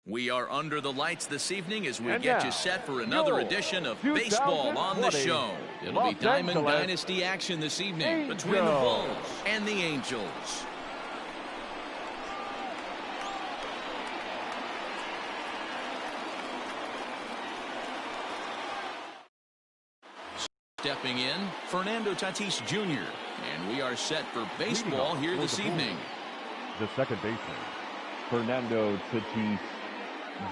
We are under the lights this evening as we get you set for another edition of baseball on the show. It'll be Diamond Dynasty action this evening between the Bulls and the Angels. Stepping in, Fernando Tatis Jr. And we are set for baseball here this evening. The second baseman, Fernando Tatis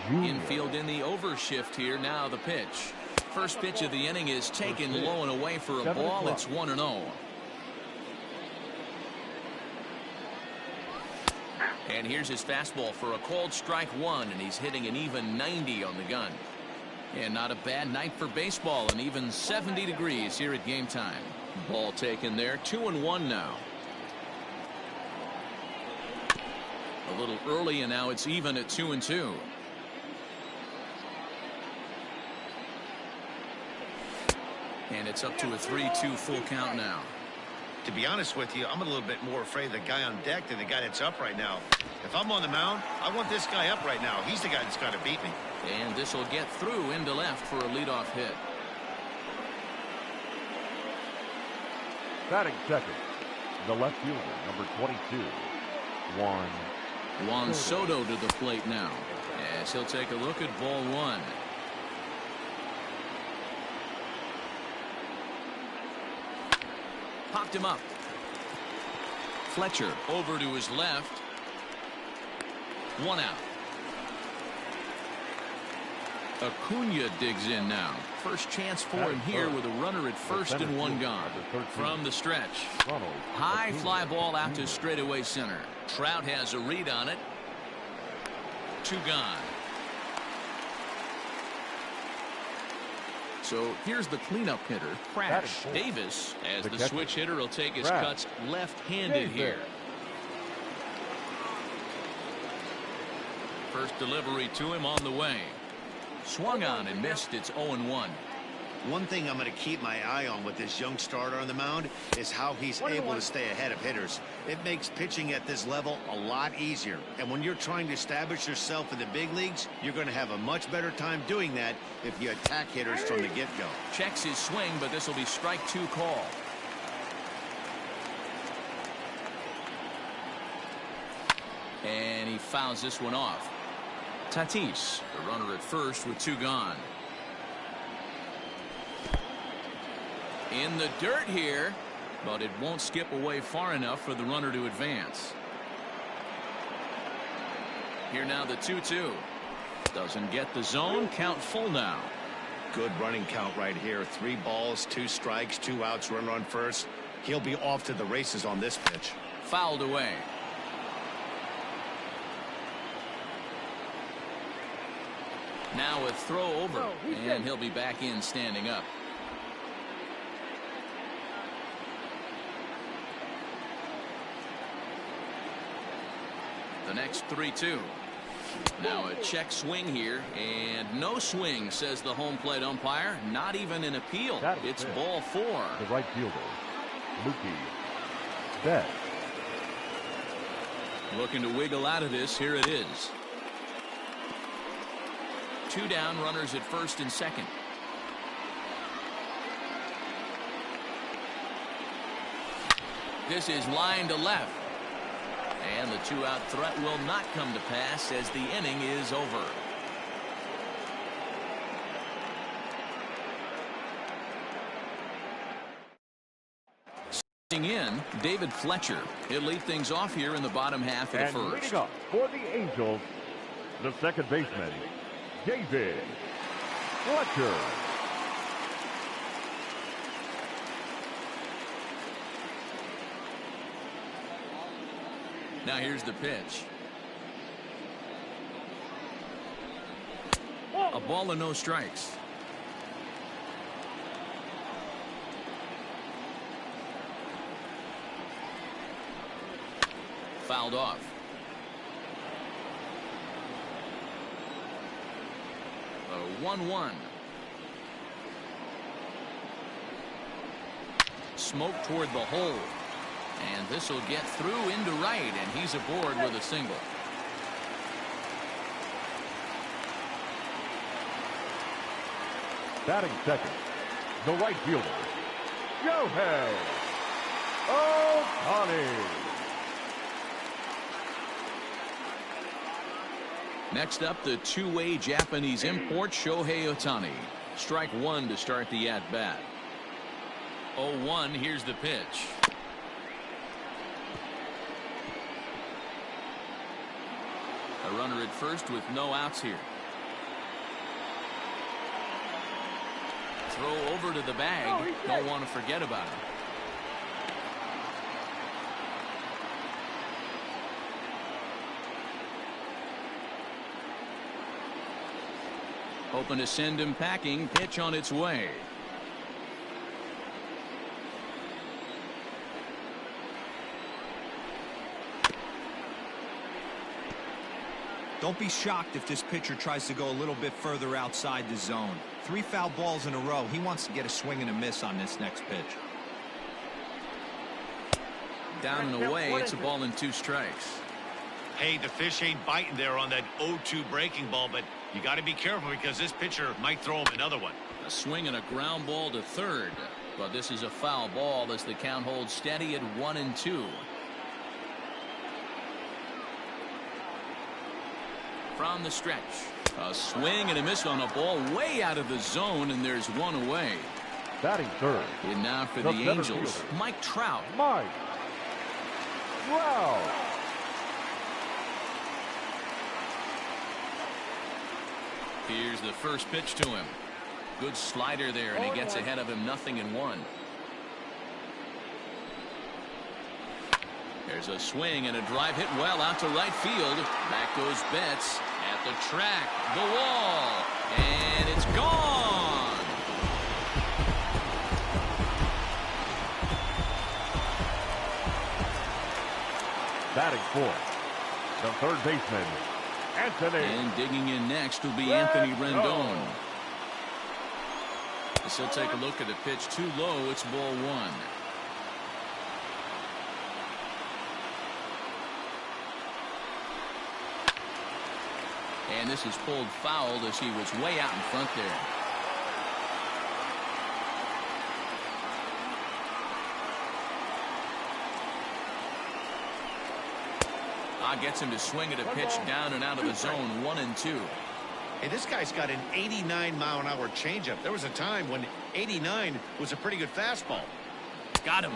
Jr. Infield in the overshift here. Now the pitch. First pitch of the inning is taken low and away for a ball. It's 1-0. And here's his fastball for a called strike one, and he's hitting an even 90 on the gun. And not a bad night for baseball, and even 70 degrees here at game time. Ball taken there. 2-1 now. A little early, and now it's even at 2-2. And it's up to a 3-2 full count now. To be honest with you, I'm a little bit more afraid of the guy on deck than the guy that's up right now. If I'm on the mound, I want this guy up right now. He's the guy that's got to beat me. And this will get through into left for a leadoff hit. Batting second, the left fielder, number 22, Juan Soto to the plate now, as he'll take a look at ball one. Popped him up. Fletcher over to his left. One out. Acuna digs in now. First chance for him here with a runner at first and one gone. From the stretch. High fly ball out to straightaway center. Trout has a read on it. Two gone. So here's the cleanup hitter, Crash Davis, as the switch hitter will take his cuts left-handed here. First delivery to him on the way. Swung on and missed. It's 0-1. One thing I'm going to keep my eye on with this young starter on the mound is how he's able to stay ahead of hitters. It makes pitching at this level a lot easier. And when you're trying to establish yourself in the big leagues, you're going to have a much better time doing that if you attack hitters from the get-go. Checks his swing, but this will be strike two call. And he fouls this one off. Tatis, the runner at first with two gone. In the dirt here, but it won't skip away far enough for the runner to advance. Here now the 2-2. Doesn't get the zone. Count full now. Good running count right here. 3 balls, 2 strikes, 2 outs, runner on first. He'll be off to the races on this pitch. Fouled away. Now a throw over, and he'll be back in standing up. The next 3-2. Now a check swing here, and no swing, says the home plate umpire. Not even an appeal. It's ball 4. The right fielder, Mookie Betts. Looking to wiggle out of this. Here it is. 2 down, runners at first and second. This is line to left. And the 2-out threat will not come to pass as the inning is over. Sitting in, David Fletcher. He'll lead things off here in the bottom half of the first. Leading up for the Angels, the second baseman, David Fletcher. Now here's the pitch. A ball and no strikes. Fouled off. A 1-1. Smoke toward the hole. And this will get through into right, and he's aboard with a single. Batting second, the right fielder, Shohei Ohtani. Next up, the two-way Japanese import, Shohei Ohtani. Strike one to start the at-bat. 0-1, here's the pitch. A runner at first with no outs here. Throw over to the bag. Don't want to forget about it. Hoping to send him packing. Pitch on its way. Don't be shocked if this pitcher tries to go a little bit further outside the zone. 3 foul balls in a row. He wants to get a swing and a miss on this next pitch. Down and away. It's a ball and 2 strikes. Hey, the fish ain't biting there on that 0-2 breaking ball, but you got to be careful because this pitcher might throw him another one. A swing and a ground ball to third. But this is a foul ball as the count holds steady at 1-2. From the stretch, a swing and a miss on a ball way out of the zone, and there's one away. Batting third. And now for the Angels, Mike Trout. Mike Trout. Here's the first pitch to him. Good slider there, and he gets ahead of him 0-1. There's a swing and a drive hit well out to right field. Back goes Betts at the track, the wall, and it's gone. Batting fourth, the third baseman, Anthony. And digging in next will be Anthony Rendon. As he'll take a look at the pitch too low. It's ball 1. And this is pulled foul as he was way out in front there. Gets him to swing at a pitch down and out of the zone. 1-2. Hey, this guy's got an 89-mile-an-hour changeup. There was a time when 89 was a pretty good fastball. Got him.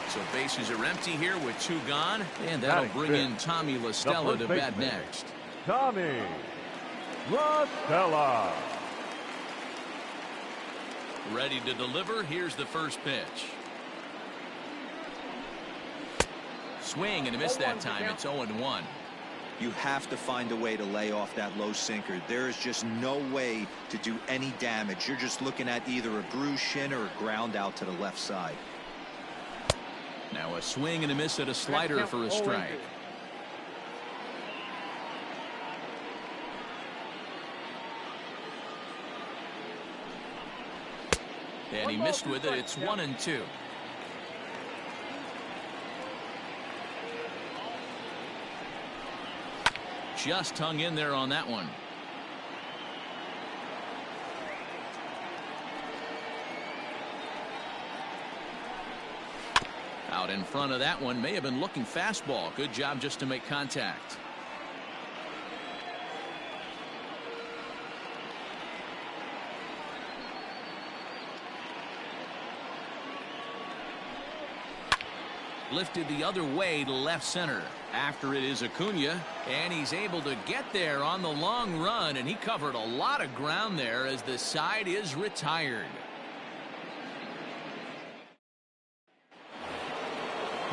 So bases are empty here with 2 gone, and that'll bring in Tommy La Stella to bat next. Tommy La Stella. Ready to deliver. Here's the first pitch. Swing and a miss that time. It's 0-1. You have to find a way to lay off that low sinker. There is just no way to do any damage. You're just looking at either a bruised shin or a ground out to the left side. Now a swing and a miss at a slider for a strike. And he missed with it. It's 1-2. Just hung in there on that one. Out in front of that one. May have been looking fastball. Good job just to make contact. Lifted the other way to left center. After it is Acuna, and he's able to get there on the long run, and he covered a lot of ground there as the side is retired.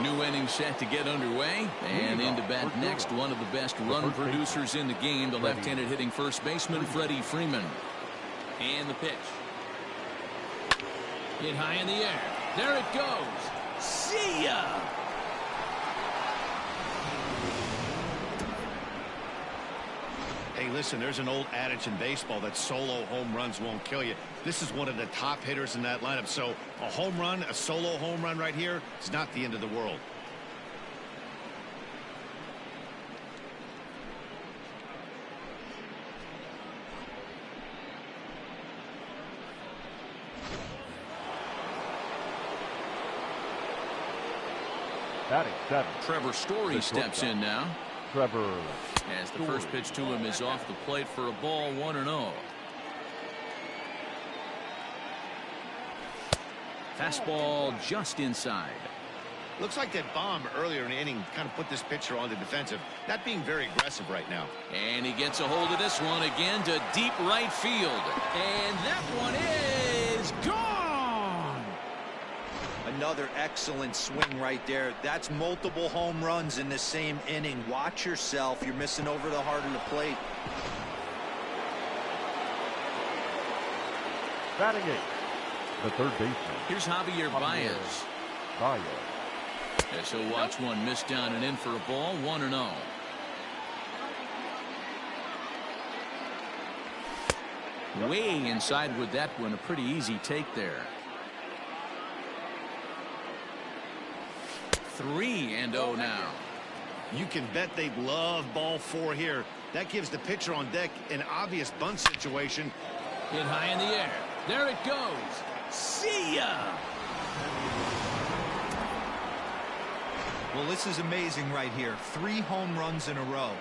New inning set to get underway, and in to bat next, one of the best run producers in the game, the left-handed hitting first baseman Freddie Freeman. And the pitch. Hit high in the air. There it goes. See ya! Hey, listen, there's an old adage in baseball that solo home runs won't kill you. This is one of the top hitters in that lineup. So a home run, a solo home run right here, it's not the end of the world. Batting 7. Trevor Story steps in now. Trevor. As the first pitch to him is off the plate for a ball, 1-0. Fastball just inside. Looks like that bomb earlier in the inning kind of put this pitcher on the defensive. Not being very aggressive right now. And he gets a hold of this one again to deep right field. And that one is gone. Another excellent swing right there. That's multiple home runs in the same inning. Watch yourself. You're missing over the heart of the plate. Batting 8. The third baseman. Here's Javier Baez. As he'll watch one miss down and in for a ball, 1-0. Way inside with that one, a pretty easy take there. 3-0 now. You can bet they love ball 4 here. That gives the pitcher on deck an obvious bunt situation. Hit high in the air. There it goes. See ya. Well, this is amazing right here. 3 home runs in a row.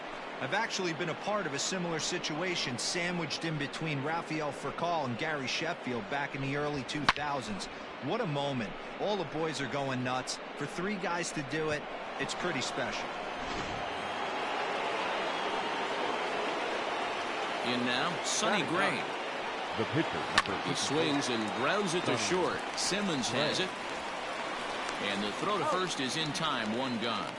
I've actually been a part of a similar situation sandwiched in between Rafael Furcal and Gary Sheffield back in the early 2000s. What a moment. All the boys are going nuts. For 3 guys to do it, it's pretty special. In now, Sonny Gray. The pitcher. He swings and grounds it to short. Simmons has it. And the throw to first is in time, 1 gone.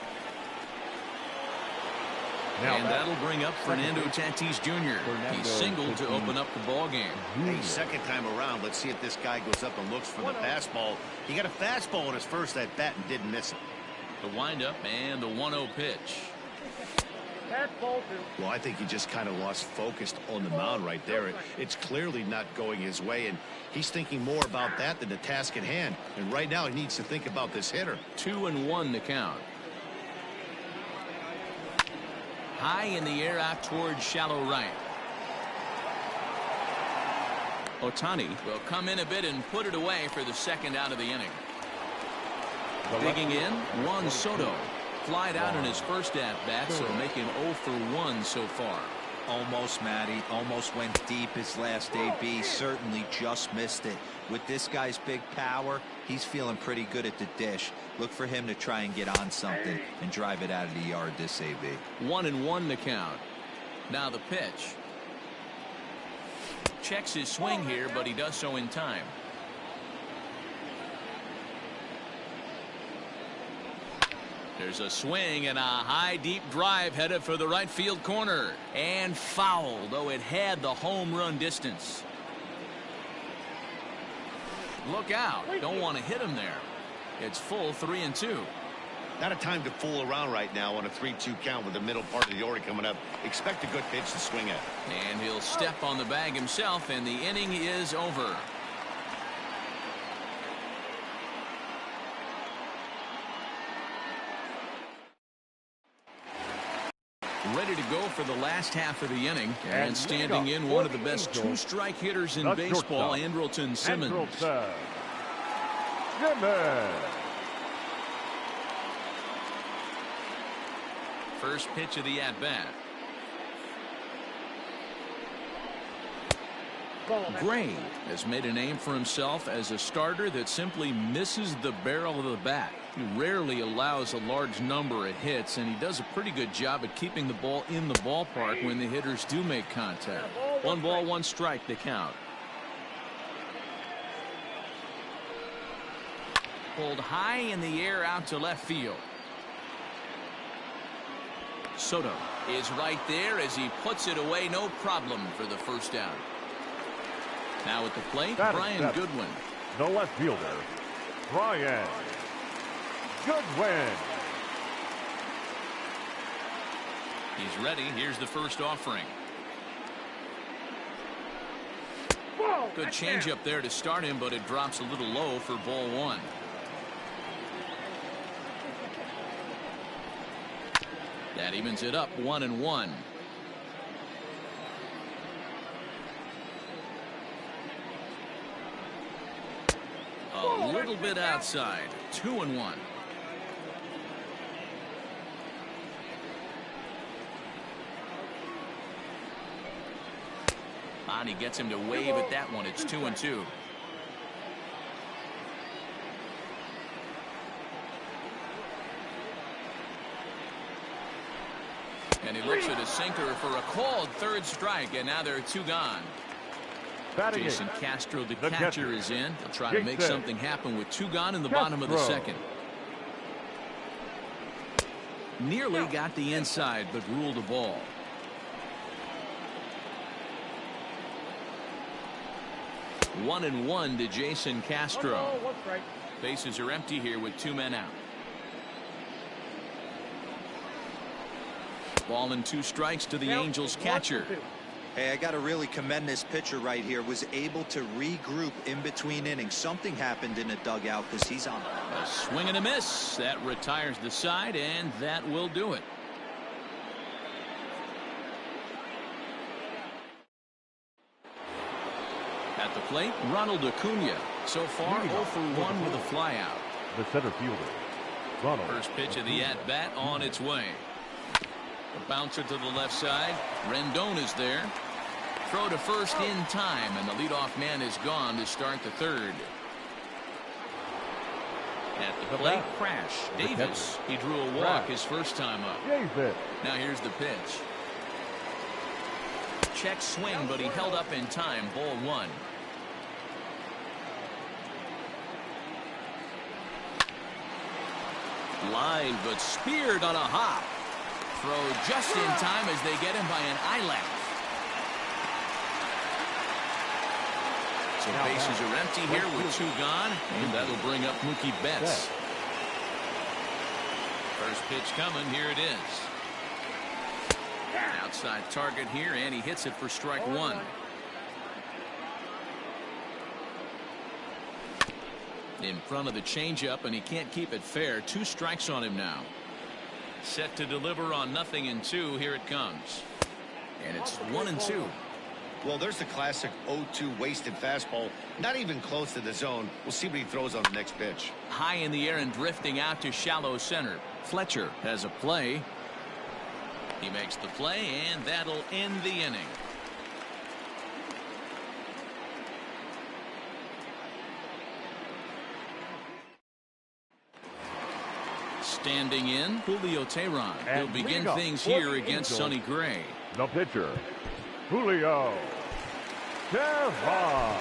And that'll bring up Fernando Tatis Jr. He singled to open up the ball game. Hey, second time around, let's see if this guy goes up and looks for the fastball. He got a fastball on his first at bat and didn't miss it. The windup and the 1-0 pitch. Well, I think he just kind of lost focus on the mound right there. It's clearly not going his way, and he's thinking more about that than the task at hand. And right now he needs to think about this hitter. 2-1 the count. High in the air out towards shallow right. Ohtani will come in a bit and put it away for the second out of the inning. Digging in, Juan Soto. Flied out in his first at-bat, so making 0 for 1 so far. Almost, Matty. Almost went deep his last AB. Certainly just missed it. With this guy's big power, he's feeling pretty good at the dish. Look for him to try and get on something and drive it out of the yard this AB. 1-1 the count. Now the pitch. Checks his swing here, but he does so in time. There's a swing and a high deep drive headed for the right field corner. And foul, though it had the home run distance. Look out. Don't want to hit him there. It's full 3-2. Not a time to fool around right now on a 3-2 count with the middle part of the order coming up. Expect a good pitch to swing at. And he'll step on the bag himself, and the inning is over. Ready to go for the last half of the inning, and standing in one of the best 2-strike hitters in baseball, Andrelton Simmons. First pitch of the at-bat. Gray has made a name for himself as a starter that simply misses the barrel of the bat. He rarely allows a large number of hits, and he does a pretty good job at keeping the ball in the ballpark when the hitters do make contact. 1 ball, 1 strike, the count. Pulled high in the air out to left field. Soto is right there as he puts it away, no problem for the first down. Now at the plate, Brian Goodwin. The left fielder, Brian Goodwin. He's ready. Here's the first offering. Good changeup there to start him, but it drops a little low for ball 1. That evens it up, 1-1. A little bit outside, 2-1. And he gets him to wave at that one. It's 2-2. And he looks at a sinker for a called third strike, and now there are 2 gone. Jason Castro, the catcher, is in. They'll try to make something happen with 2 gone in the bottom of the second. Nearly got the inside, but ruled a ball. One and one to Jason Castro. Bases are empty here with 2 men out. Ball and 2 strikes to the Angels catcher. Hey, I got to really commend this pitcher right here. Was able to regroup in between innings. Something happened in the dugout because he's on. A swing and a miss. That retires the side, and that will do it. At the plate, Ronald Acuna. So far, 0 for 1 with a flyout. The center fielder, Ronald. First pitch of the at-bat on its way. A bouncer to the left side. Rendon is there. Throw to first in time, and the leadoff man is gone to start the third. At the plate, crash. Davis. He drew a walk his first time up. Now here's the pitch. Check swing, but he held up in time. Ball 1. Line, but speared on a hop. Throw just in time as they get him by an eyelash. So bases are empty here with 2 gone, and that'll bring up Mookie Betts. First pitch coming. Here it is. Outside target here, and he hits it for strike 1. In front of the changeup, and he can't keep it fair. 2 strikes on him now. Set to deliver on 0-2. Here it comes. And it's 1-2. Well, there's the classic 0-2 wasted fastball. Not even close to the zone. We'll see what he throws on the next pitch. High in the air and drifting out to shallow center. Fletcher has a play. He makes the play, and that'll end the inning. Standing in, Julio Teheran. He'll begin things here against Sonny Gray. The pitcher, Julio Teheran.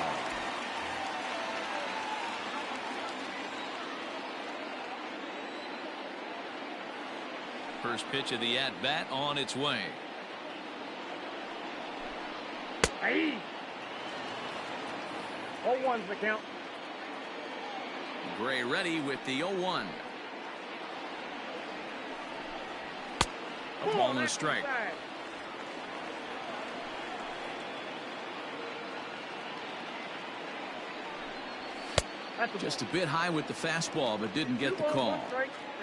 First pitch of the at-bat on its way. Hey. 0-1's the count. Gray ready with the 0-1. A ball and a strike. Just a bit high with the fastball, but didn't get the call.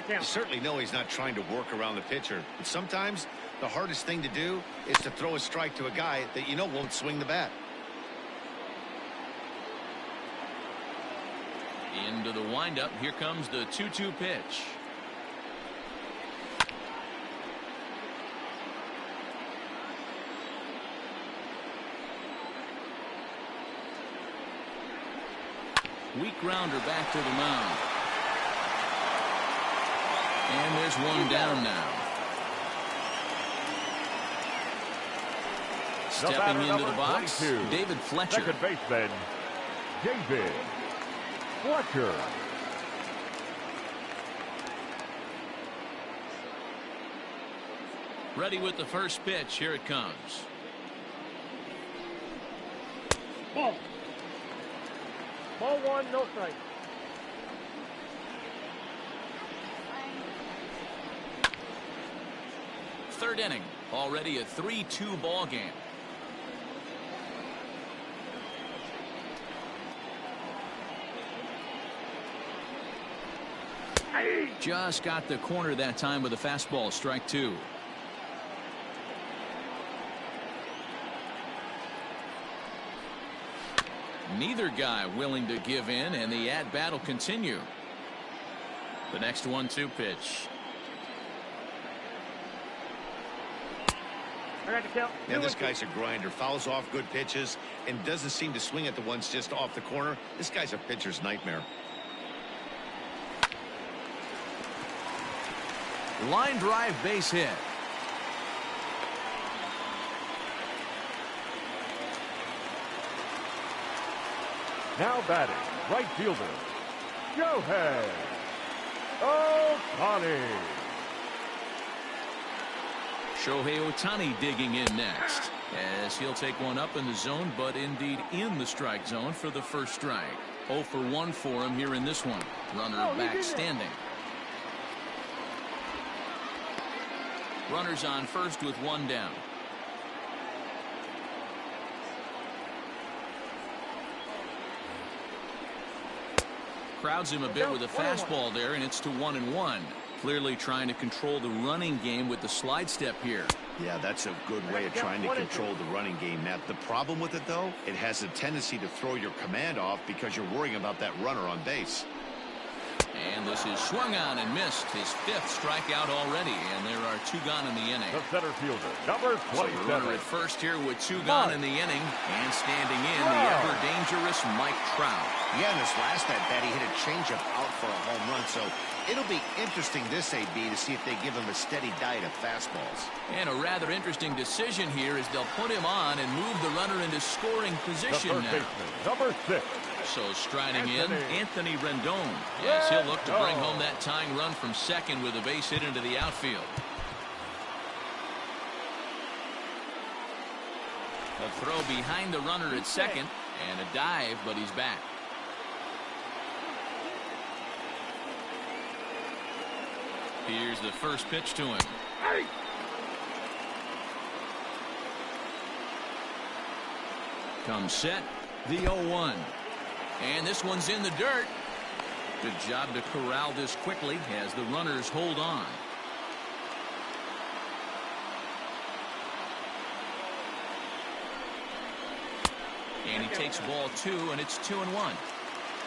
You certainly know he's not trying to work around the pitcher. But sometimes the hardest thing to do is to throw a strike to a guy that you know won't swing the bat. Into the windup. Here comes the 2-2 pitch. Weak grounder back to the mound. And there's one down now. Stepping into the box, David Fletcher. Second baseman, David Fletcher. Ready with the first pitch. Here it comes. Ball. Ball 1, no strike. Third inning. Already a 3-2 ball game. Just got the corner that time with a fastball. Strike 2. Neither guy willing to give in, and the at-bat will continue. The next 1-2 pitch. I got the count. Yeah, this guy's a grinder. Fouls off good pitches and doesn't seem to swing at the ones just off the corner. This guy's a pitcher's nightmare. Line drive base hit. Now batting, right fielder, Shohei Ohtani. Shohei Ohtani digging in next, as he'll take one up in the zone, but indeed in the strike zone for the first strike. 0 for 1 for him here in this one. Runner back standing. Runners on first with one down. Crowds him a bit with a fastball there, and it's to 1-1. Clearly trying to control the running game with the slide step here. Yeah, that's a good way of trying to control the running game, Matt. The problem with it, though, it has a tendency to throw your command off because you're worrying about that runner on base. And this is swung on and missed. His 5th strikeout already, and there are 2 gone in the inning. The center fielder, number 27. So the runner at first here with 2 gone in the inning, and standing in the ever-dangerous Mike Trout. Yeah, in this last at-bat, he hit a changeup out for a home run, so it'll be interesting this AB to see if they give him a steady diet of fastballs. And a rather interesting decision here is they'll put him on and move the runner into scoring position now. Baseman, number 6. So striding in, Anthony Rendon. Yes, he'll look to bring home that tying run from second with a base hit into the outfield. A throw behind the runner at second, and a dive, but he's back. Here's the first pitch to him. Comes set, the 0-1. And this one's in the dirt. Good job to corral this quickly as the runners hold on. And he takes ball 2, and it's 2-1.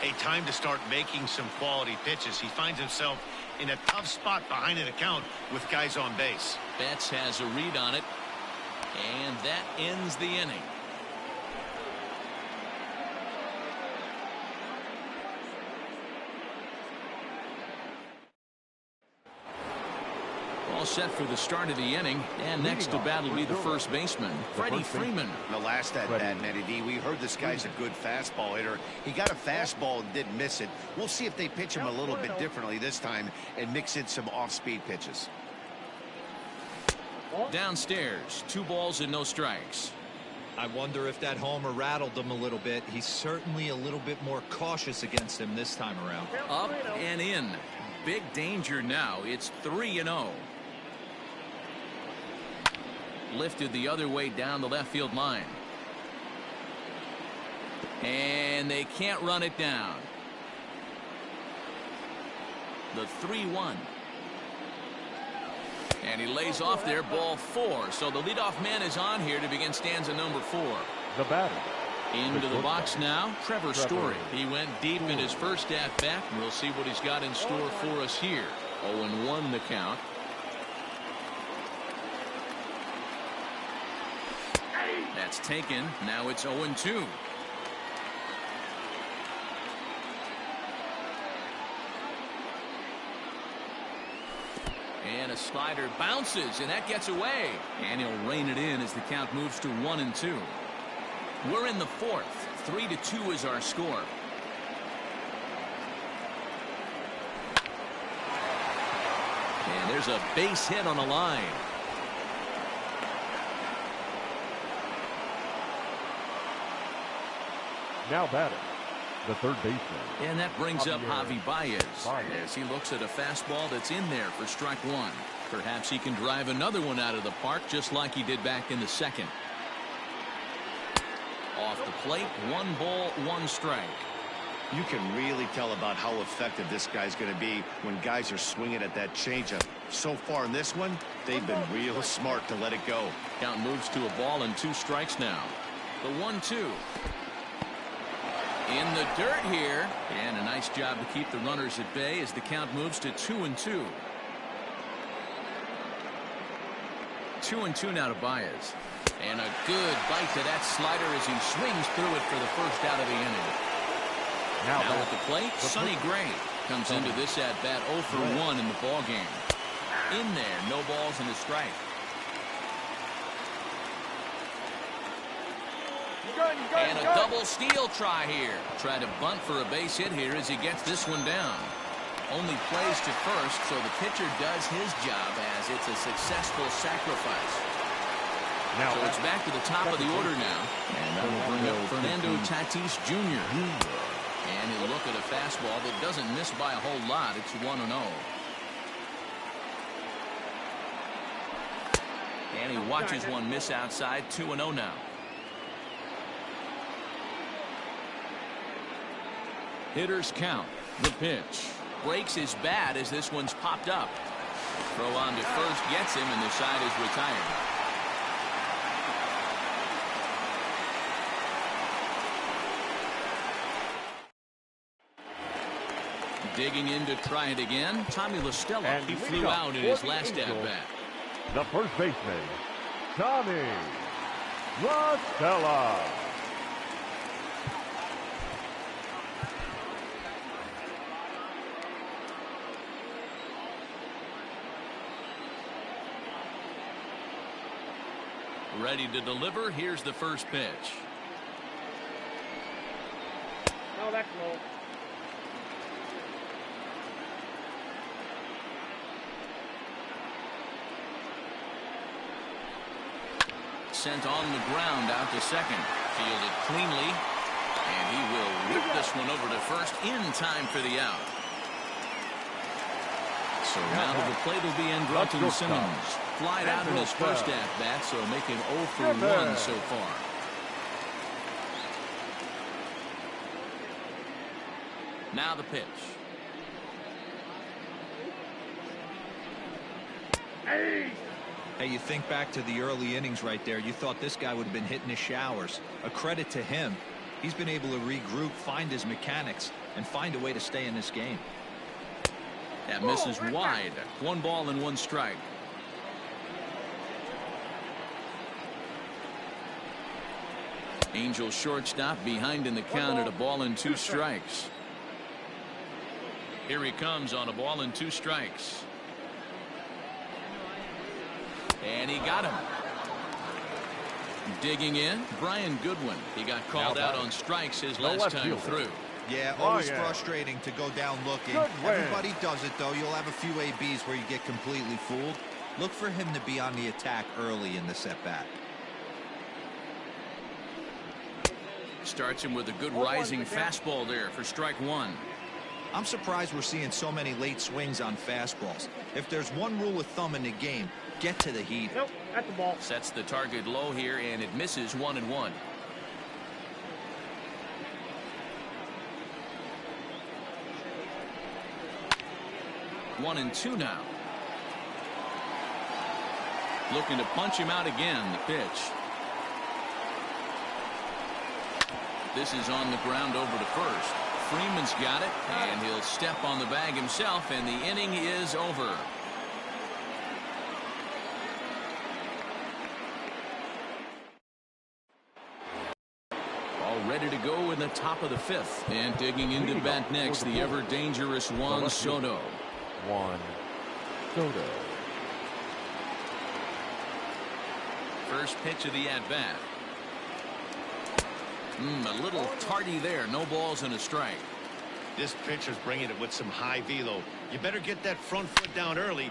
A time to start making some quality pitches. He finds himself in a tough spot behind an account with guys on base. Betts has a read on it, and that ends the inning. All set for the start of the inning, and next to bat will be the first baseman, Freddie Freeman. The last at-bat, Matty D, we heard this guy's a good fastball hitter. He got a fastball and did miss it. We'll see if they pitch him a little bit differently this time and mix in some off-speed pitches. Downstairs, 2 balls and no strikes. I wonder if that homer rattled him a little bit. He's certainly a little bit more cautious against him this time around. Up and in. Big danger now. It's 3-0. Lifted the other way down the left field line. And they can't run it down. The 3-1. And he lays off there, ball 4. So the leadoff man is on here to begin stanza number 4. The batter. Into the box now, Trevor Story. He went deep in his first at-bat. We'll see what he's got in store for us here. 0-1 the count. That's taken. Now it's 0-2. And a slider bounces, and that gets away. And he'll rein it in as the count moves to 1-2. We're in the 4th. 3-2 is our score. And there's a base hit on the line. Now batting, the third baseman. And that brings up Javi Baez as he looks at a fastball that's in there for strike 1. Perhaps he can drive another one out of the park just like he did back in the second. Off the plate, 1 ball, 1 strike. You can really tell about how effective this guy's going to be when guys are swinging at that changeup. So far in this one, they've been real smart to let it go. Count moves to a ball and 2 strikes now. The 1-2. In the dirt here, and a nice job to keep the runners at bay as the count moves to 2-2. 2-2 now to Baez. And a good bite to that slider as he swings through it for the first out of the inning. Now at the plate, Sonny Gray comes into this at-bat 0 for 1 in the ballgame. In there, no balls and a strike. And a double steal try here. Try to bunt for a base hit here as he gets this one down. Only plays to first, so the pitcher does his job as it's a successful sacrifice. So it's back to the top of the order now. And that will bring up Fernando Tatis Jr. And he'll look at a fastball that doesn't miss by a whole lot. It's 1-0. And he watches one miss outside. 2-0 now. Hitters count. The pitch. Breaks his bat as this one's popped up. Throw on to first gets him, and the side is retired. Digging in to try it again, Tommy La Stella. He flew out in his last at-bat. The first baseman, Tommy La Stella. Ready to deliver. Here's the first pitch. No, that's low. Sent on the ground out to second. Fielded cleanly. And he will whip this one over to first in time for the out. So now to the plate will be Andrelton Simmons. Flied out in his first at-bat, so making 0 for 1 so far. Now the pitch. Hey, you think back to the early innings right there. You thought this guy would have been hitting his showers. A credit to him. He's been able to regroup, find his mechanics, and find a way to stay in this game. That misses wide. 1 ball and 1 strike. Angel shortstop behind in the count at a ball and 2 strikes. Here he comes on a ball and 2 strikes. And he got him. Digging in, Brian Goodwin. He got called out on strikes his last time through. Yeah, always frustrating to go down looking. Everybody does it, though. You'll have a few ABs where you get completely fooled. Look for him to be on the attack early in the at-bat. Starts him with a good rising fastball there for strike 1. I'm surprised we're seeing so many late swings on fastballs. If there's one rule of thumb in the game, get to the heat. nope, that's the ball. Sets the target low here, and it misses 1-1. One and 2 now. Looking to punch him out again. The pitch. This is on the ground over to first. Freeman's got it, and he'll step on the bag himself, and the inning is over. All ready to go in the top of the 5th. And digging into bat next, the ever-dangerous Juan Soto. Juan Soto. First pitch of the at-bat. A little tardy there. No balls and a strike. This pitcher's bringing it with some high velo. You better get that front foot down early.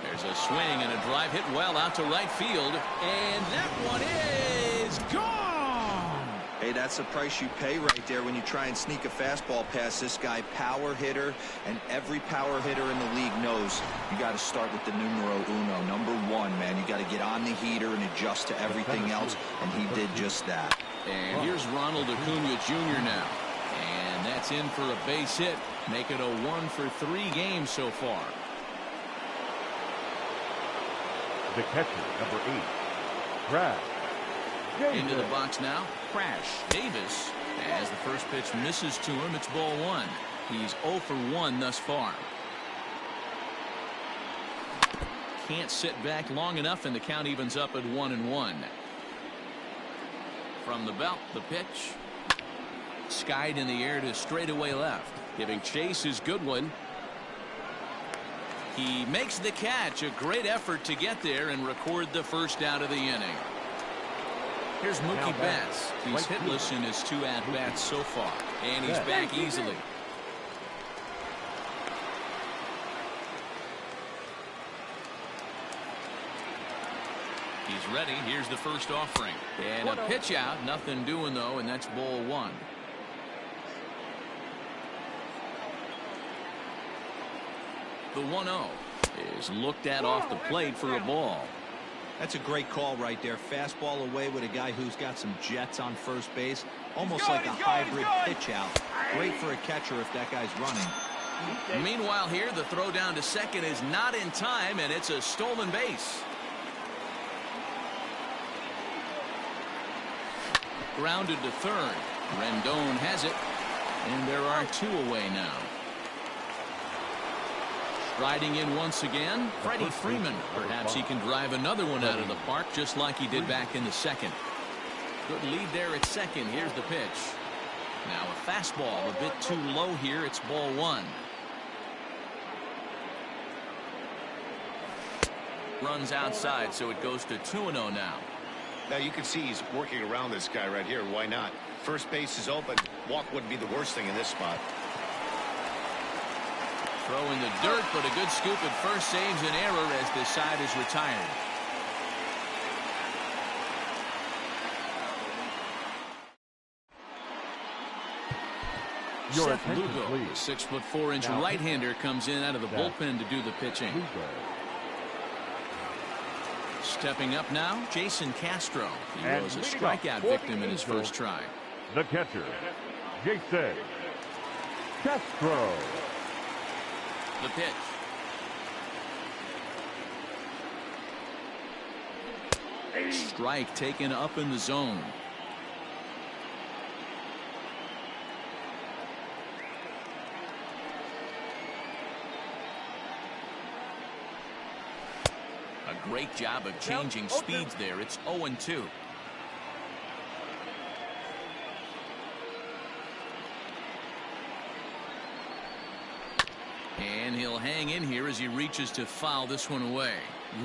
There's a swing and a drive hit well out to right field. And that one is gone. Hey, that's the price you pay right there when you try and sneak a fastball past this guy. Power hitter, and every power hitter in the league knows you got to start with the numero uno. Number 1, man. You got to get on the heater and adjust to everything else, and he did just that. And here's Ronald Acuna Jr. now. And that's in for a base hit. Make it a 1 for 3 games so far. The catcher, number 8, Crash Davis. Into the box now, Crash Davis. As the first pitch misses to him, it's ball 1. He's 0 for 1 thus far. can't sit back long enough, and the count evens up at 1-1. From the belt, the pitch. Skied in the air to straightaway left. Giving chase is Goodwin. He makes the catch. A great effort to get there and record the first out of the inning. Here's Mookie Betts. He's hitless in his 2 at-bats so far. And he's back easily. He's ready. Here's the first offering. And a pitch out. Nothing doing, though, and that's ball 1. The 1-0 is looked at off the plate for a ball. That's a great call right there. Fastball away with a guy who's got some jets on first base. Almost like a hybrid pitch out. Great for a catcher if that guy's running. Meanwhile here, the throw down to second is not in time, and it's a stolen base. Grounded to third. Rendon has it, and there are 2 away now. Riding in once again, Freddie Freeman. Perhaps he can drive another one out of the park just like he did back in the second. Good lead there at second. Here's the pitch. Now a fastball a bit too low here. It's ball 1. Runs outside, so it goes to 2-0 now. Now you can see he's working around this guy right here. Why not? First base is open. Walk wouldn't be the worst thing in this spot. Throw in the dirt, but a good scoop at first saves an error as the side is retired. Seth Lugo, 6'4" right-hander, comes in out of the bullpen to do the pitching. Stepping up now, Jason Castro. He was a strikeout victim in his first try. The catcher, Jason Castro. The pitch. Strike taken up in the zone. A great job of changing speeds there. It's 0-2. And he'll hang in here as he reaches to foul this one away.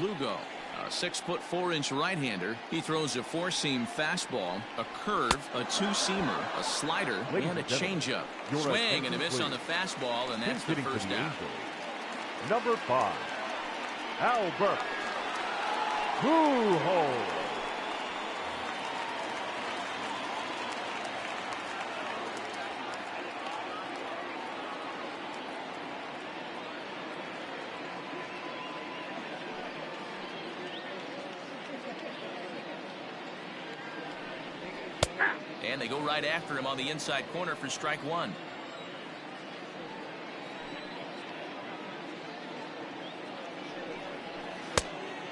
Lugo, a 6'4" right-hander. He throws a 4-seam fastball, a curve, a 2-seamer, a slider, and a changeup. Swing and a miss on the fastball, and that's the first out. Number 5, Albert Pujols. And they go right after him on the inside corner for strike 1.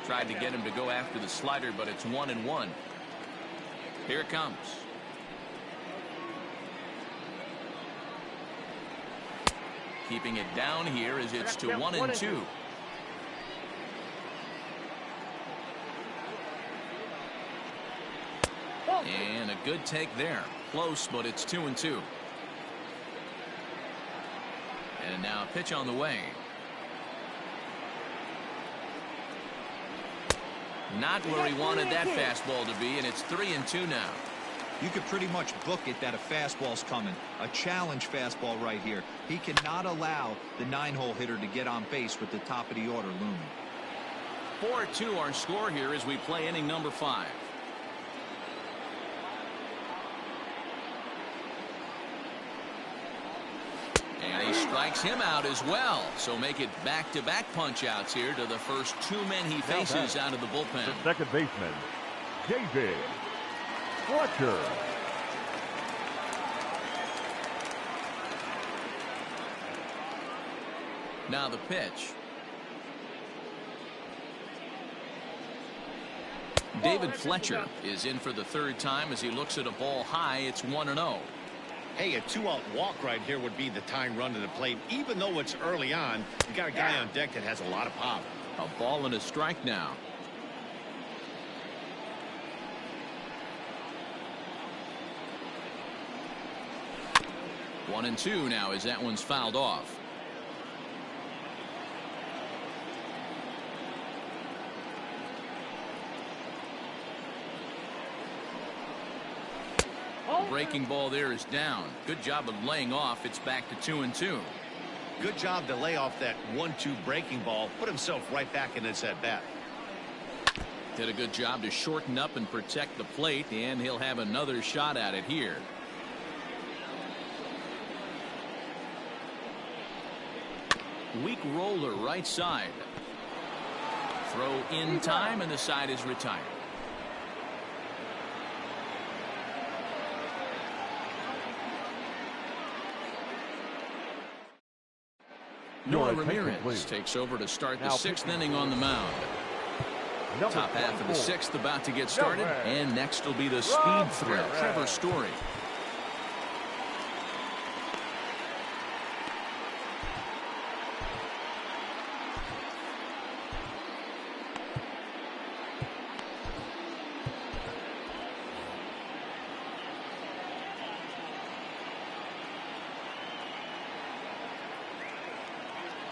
Tried to get him to go after the slider, but it's 1-1. Here it comes. Keeping it down here as it's to 1-2. And a good take there. Close, but it's 2-2. And now a pitch on the way. Not where he wanted that fastball to be, and it's 3-2 now. You could pretty much book it that a fastball's coming. A challenge fastball right here. He cannot allow the 9-hole hitter to get on base with the top of the order looming. 4-2 our score here as we play inning number 5. And he strikes him out as well. So make it back-to-back punch-outs here to the first 2 men he faces out of the bullpen. The second baseman, David Fletcher. Now the pitch. David Fletcher is in for the 3rd time as he looks at a ball high. It's 1-0. Hey, a 2-out walk right here would be the tying run to the plate. Even though it's early on, you got a guy on deck that has a lot of pop. A ball and a strike now. One and two now as that one's fouled off. The breaking ball there is down. Good job of laying off. It's back to 2 and 2. Good job to lay off that 1-2 breaking ball. Put himself right back in this at bat. Did a good job to shorten up and protect the plate, and he'll have another shot at it here. Weak roller right side. Throw in time, and the side is retired. Noah Ramirez takes over to start the 6th inning on the mound. Top half of the 6th about to get started, and next will be the speed threat, Trevor Story.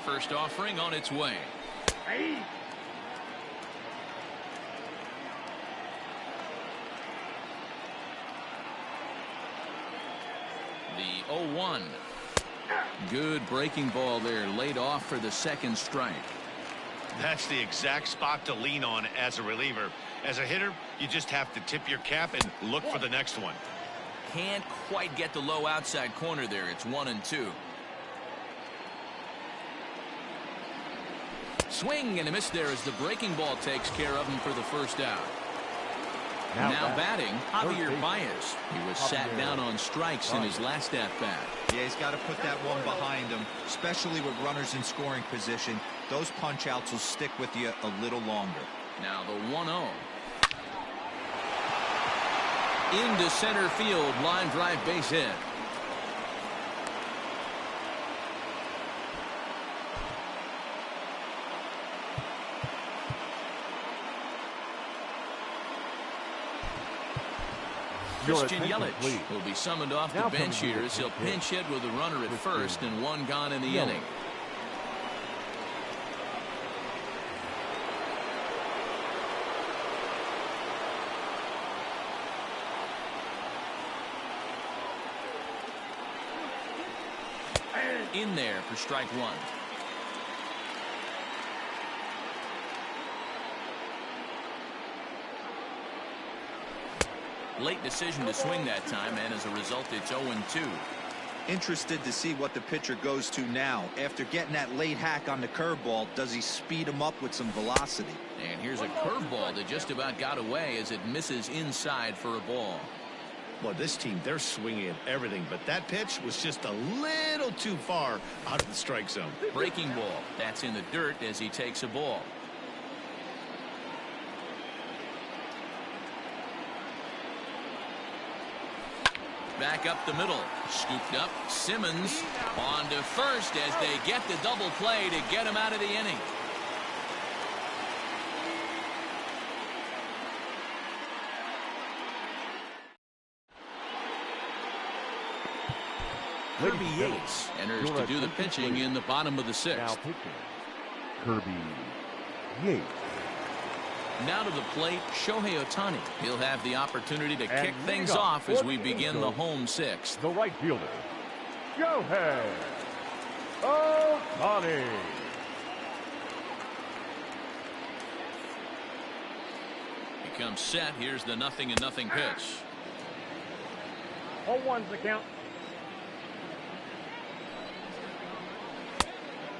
First offering on its way. The 0-1. Good breaking ball there, laid off for the 2nd strike. That's the exact spot to lean on as a reliever. As a hitter, you just have to tip your cap and look for the next one. Can't quite get the low outside corner there. It's 1 and 2. Swing and a miss there as the breaking ball takes care of him for the 1st out. Now batting, Javier Baez. He was sat down on strikes in his last at-bat. Yeah, he's got to put that one behind him, especially with runners in scoring position. Those punch-outs will stick with you a little longer. Now the 1-0. Into center field, line drive base hit. Christian Yelich will be summoned off the bench here as he'll pinch hit with a runner at first and 1 gone in the inning. In there for strike 1. Late decision to swing that time, and as a result, it's 0-2. Interested to see what the pitcher goes to now. After getting that late hack on the curveball, does he speed him up with some velocity? And here's a curveball that just about got away as it misses inside for a ball. Well, this team, they're swinging at everything, but that pitch was just a little too far out of the strike zone. Breaking ball. That's in the dirt as he takes a ball. Back up the middle. Scooped up. Simmons on to first as they get the double play to get him out of the inning. Kirby Yates enters to do the pitching in the bottom of the 6th. Now pitching, Kirby Yates. Now to the plate, Shohei Ohtani. He'll have the opportunity to kick things off as we begin the home 6th. The right fielder, Shohei Ohtani. He comes set. Here's the 0-0 pitch. 0-1's the count.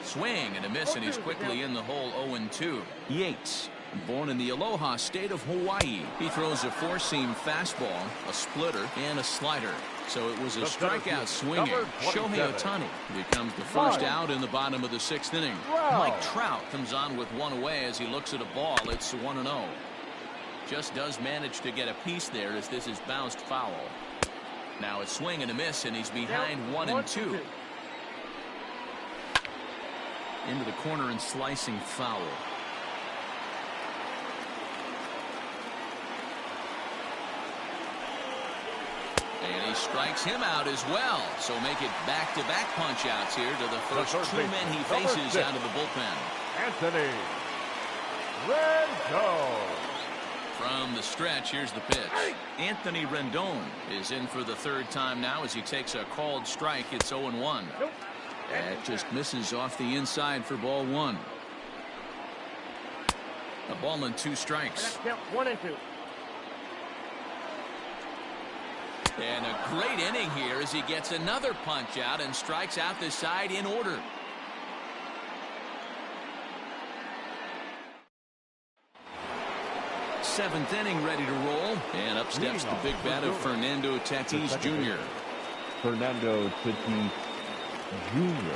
Swing and a miss, and he's quickly in the hole. 0-2. Yates, born in the Aloha state of Hawaii. He throws a four-seam fastball, a splitter, and a slider. So it was a strikeout swinging. Shohei Ohtani becomes the first out in the bottom of the 6th inning. Mike Trout comes on with one away as he looks at a ball. It's 1-0. Just does manage to get a piece there as this is bounced foul. Now a swing and a miss, and he's behind 1-2. Into the corner and slicing foul. And he strikes him out as well. So make it back-to-back punch-outs here to the first two men he faces out of the bullpen. Anthony Rendon. From the stretch, here's the pitch. Anthony Rendon is in for the third time now as he takes a called strike. It's 0-1. That just misses off the inside for ball one. A ball and 2 strikes. 1 and 2. And a great inning here as he gets another punch out and strikes out the side in order. Seventh inning ready to roll. And up steps the big bat of Fernando Tatis Jr. Fernando Tatis Jr.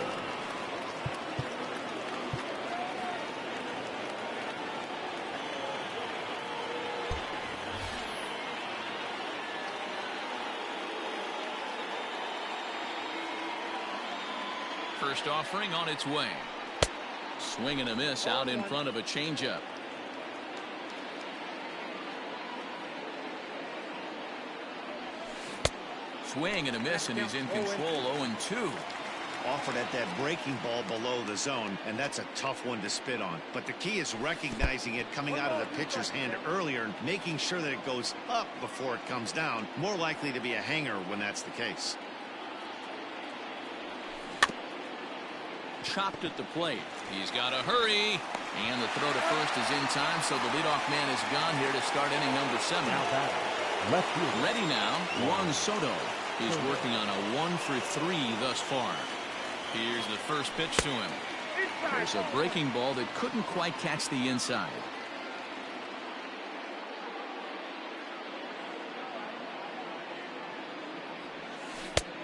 First offering on its way. Swing and a miss out in front of a changeup. Swing and a miss, and he's in control. 0-2. Offered at that breaking ball below the zone, and that's a tough one to spit on. But the key is recognizing it coming out of the pitcher's hand earlier and making sure that it goes up before it comes down. More likely to be a hanger when that's the case. Chopped at the plate. He's got to hurry. And the throw to first is in time, so the leadoff man is gone here to start inning number 7. Ready now, Juan Soto is working on a 1-for-3 thus far. Here's the first pitch to him. There's a breaking ball that couldn't quite catch the inside.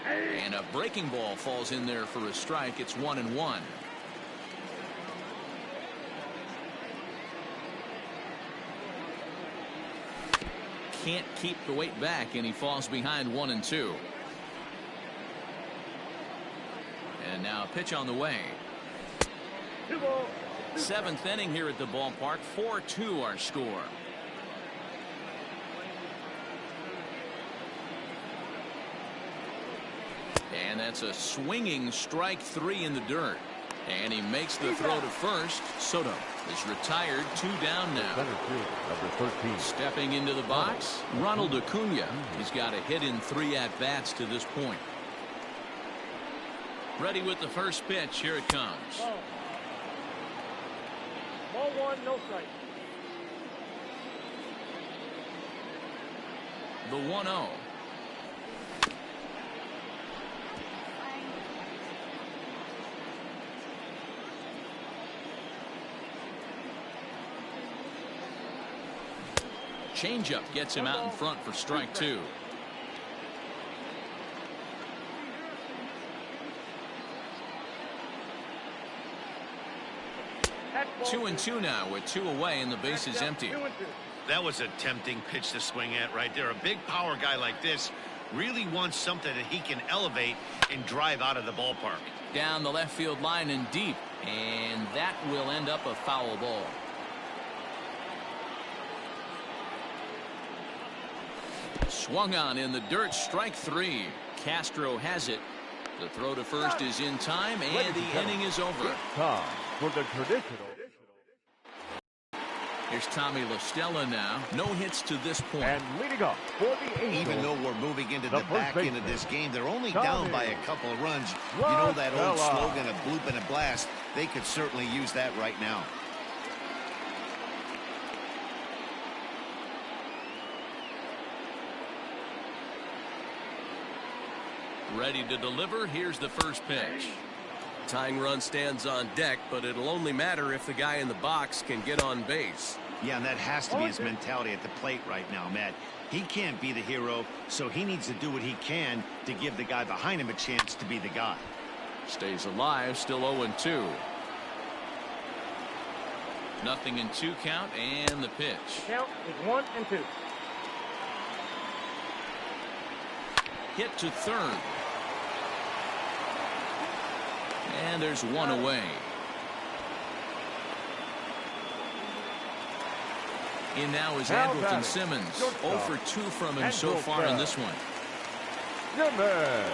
And a breaking ball falls in there for a strike. It's 1-1. Can't keep the weight back, and he falls behind 1-2. And now a pitch on the way. 7th inning here at the ballpark. 4-2 our score. And that's a swinging strike 3 in the dirt. And he makes the throw to first. Soto is retired. 2 down now. Stepping into the box, Ronald Acuna. He's got a hit in 3 at-bats to this point. Ready with the first pitch. Here it comes. Ball 1, no strike. The 1-0. Changeup gets him out in front for strike 2. 2-2 now with 2 away and the base is empty. That was a tempting pitch to swing at right there. A big power guy like this really wants something that he can elevate and drive out of the ballpark. Down the left field line and deep, and that will end up a foul ball. Swung on in the dirt, strike 3. Castro has it. The throw to first is in time, and the inning is over. Time for the traditional. Here's Tommy La Stella now. No hits to this point. And leading up for the Angels. Even though we're moving into the back end of this game, they're only down by a couple of runs. You know that old slogan, a bloop and a blast. They could certainly use that right now. Ready to deliver. Here's the first pitch. Tying run stands on deck, but it'll only matter if the guy in the box can get on base. Yeah, and that has to be his mentality at the plate right now, Matt. He can't be the hero, so he needs to do what he can to give the guy behind him a chance to be the guy. Stays alive, still 0-2. Nothing in 2 count, and the pitch. Count is 1 and 2. Hit to third. And there's 1 away. In now is Andrelton Simmons. 0 for 2 from him so far in this one. Jimmy.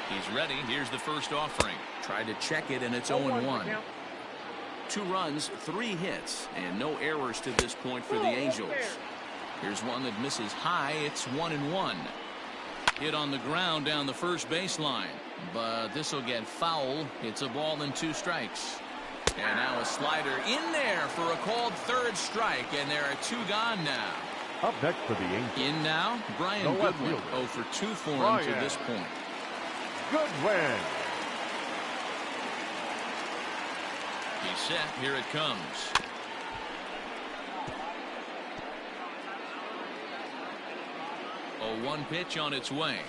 He's ready. Here's the first offering. Tried to check it, and it's 0-1. 2 runs, 3 hits, and no errors to this point for the Angels. Here's one that misses high. It's 1-1. Hit on the ground down the first baseline, but this will get foul. It's a ball and 2 strikes. And now a slider in there for a called 3rd strike, and there are 2 gone now. Up next for the Angels. In now, Brian Goodwin. 0 for 2 for him to this point. Goodwin. He's set. Here it comes. A 1 pitch on its way.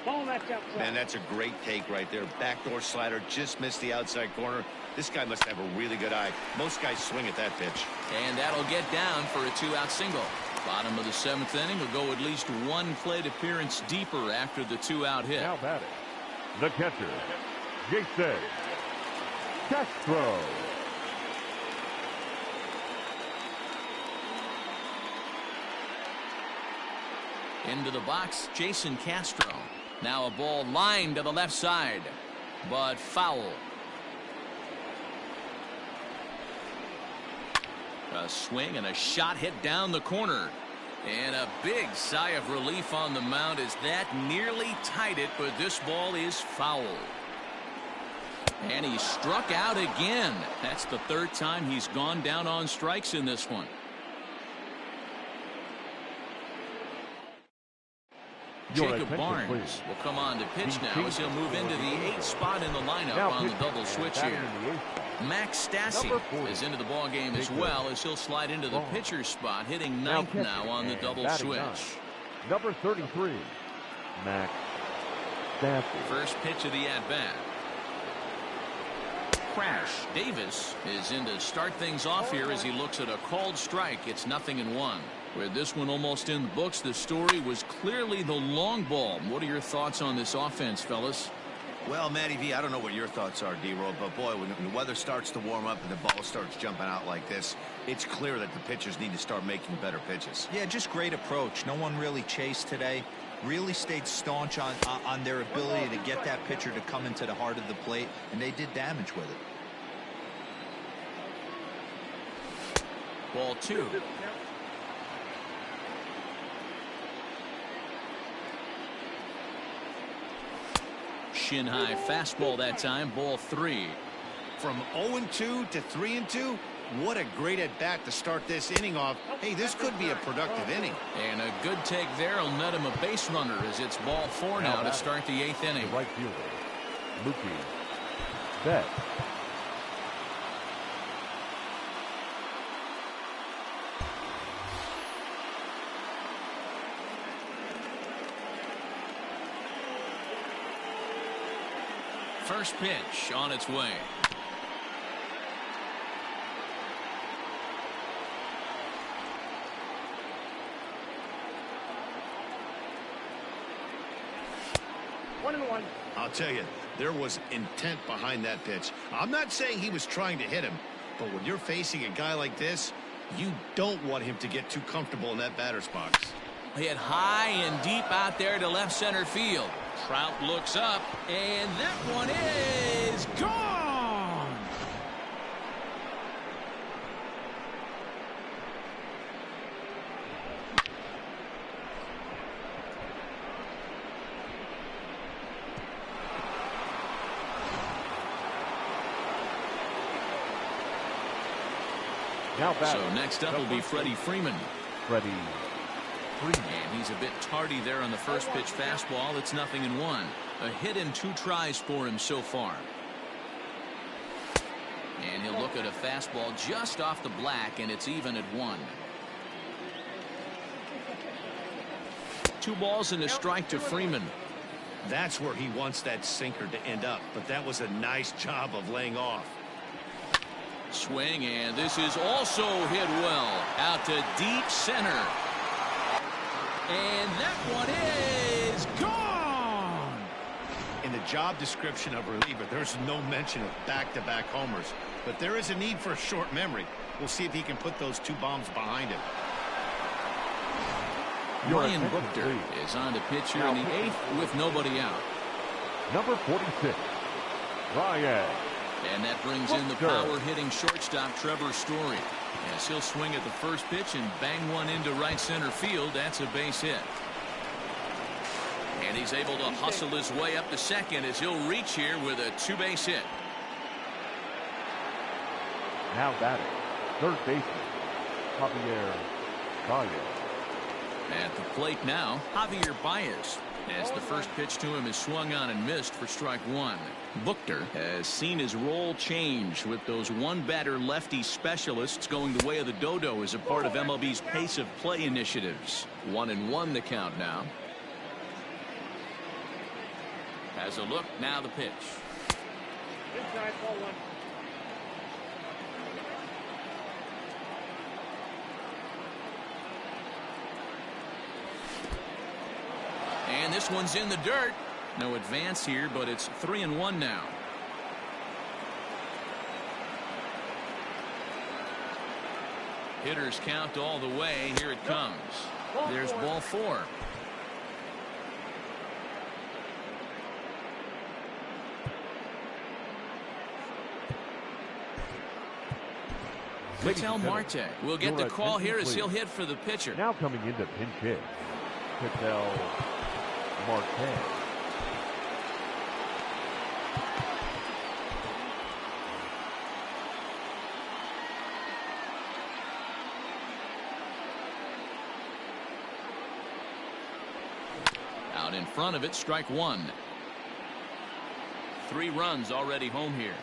Man, that's a great take right there. Backdoor slider just missed the outside corner. This guy must have a really good eye. Most guys swing at that pitch. And that'll get down for a 2-out single. Bottom of the 7th inning will go at least 1 plate appearance deeper after the 2-out hit. Now batting, the catcher, Jason Castro. Into the box, Jason Castro. Now a ball lined to the left side, but foul. A swing and a shot hit down the corner. And a big sigh of relief on the mound as that nearly tied it, but this ball is foul. And he struck out again. That's the 3rd time he's gone down on strikes in this one. Jacob Barnes will come on to pitch now as he'll move into the 8th spot in the lineup on the double switch here. Max Stassi is into the ball game as well as he'll slide into the pitcher's spot, hitting 9th now on the double switch. Number 33, Max Stassi. First pitch of the at-bat. Crash. Davis is in to start things off here as he looks at a called strike. It's 0-1. With this one almost in the books, the story was clearly the long ball. What are your thoughts on this offense, fellas? Well, Matty V, I don't know what your thoughts are, D-Roll, but boy, when the weather starts to warm up and the ball starts jumping out like this, it's clear that the pitchers need to start making better pitches. Yeah, just great approach. No one really chased today. Really stayed staunch on their ability to get that pitcher to come into the heart of the plate, and they did damage with it. Ball 2. Shin high fastball that time. Ball 3. From 0-2 to 3-2, what a great at bat to start this inning off. Hey, this could be a productive inning. And a good take there will net him a base runner as it's ball 4 now to start the 8th inning. The right fielder, Mookie Betts. First pitch on its way. I'll tell you, there was intent behind that pitch. I'm not saying he was trying to hit him, but when you're facing a guy like this, you don't want him to get too comfortable in that batter's box. Hit high and deep out there to left center field. Trout looks up, and that one is gone. So next up will be Freddie Freeman. Freddie Freeman. And he's a bit tardy there on the first pitch fastball. It's 0-1. A hit and 2 tries for him so far. And he'll look at a fastball just off the black, and it's even at 1. 2 balls and a strike to Freeman. That's where he wants that sinker to end up, but that was a nice job of laying off. Swing, and this is also hit well out to deep center. And that one is gone. In the job description of reliever, there's no mention of back-to-back homers, but there is a need for a short memory. We'll see if he can put those 2 bombs behind him. Ryan Buchter is on to pitch here in the 8th with nobody out. Number 46, Ryan. And that brings in the power-hitting shortstop Trevor Story. As he'll swing at the first pitch and bang one into right center field. That's a base hit. And he's able to hustle his way up to second as he'll reach here with a 2-base hit. Now batting, third baseman, Javier Baez. At the plate now, Javier Baez. As the first pitch to him is swung on and missed for strike one. Buchter has seen his role change with those one-batter lefty specialists going the way of the dodo as a part of MLB's pace of play initiatives. 1-1 the count now. Has a look, now the pitch. Inside, ball 1. And this one's in the dirt. No advance here, but it's 3-1 now. Hitters count all the way. Here it comes. There's ball 4. Ketel Marte will get the call here as he'll hit for the pitcher. Now coming into pinch hit, Ketel Marte. Out in front of it, strike one. 3 runs already home here.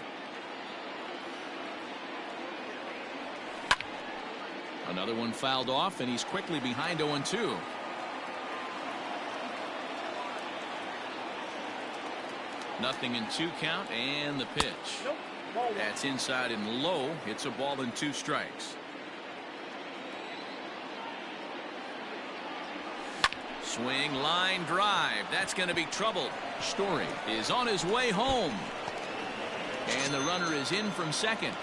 Another one fouled off, and he's quickly behind 0-2. Nothing in 2 count, and the pitch. That's inside and low. It's a ball and 2 strikes. Swing, line, drive. That's going to be trouble. Story is on his way home. And the runner is in from second.